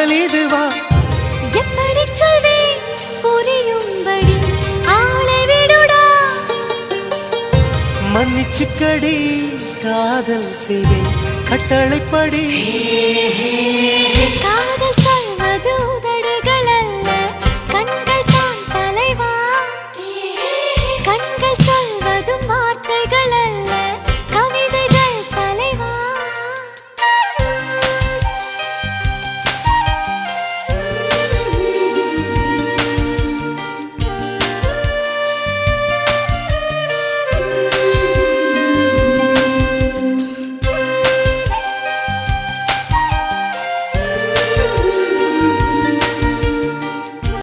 காதல் இதுவா எப்படி சொல்வேன் புரியும்படி ஆளை விடுடா மன்னிச்சுக்கடி காதல் செய்வேன் கட்டளைப்படி காதல்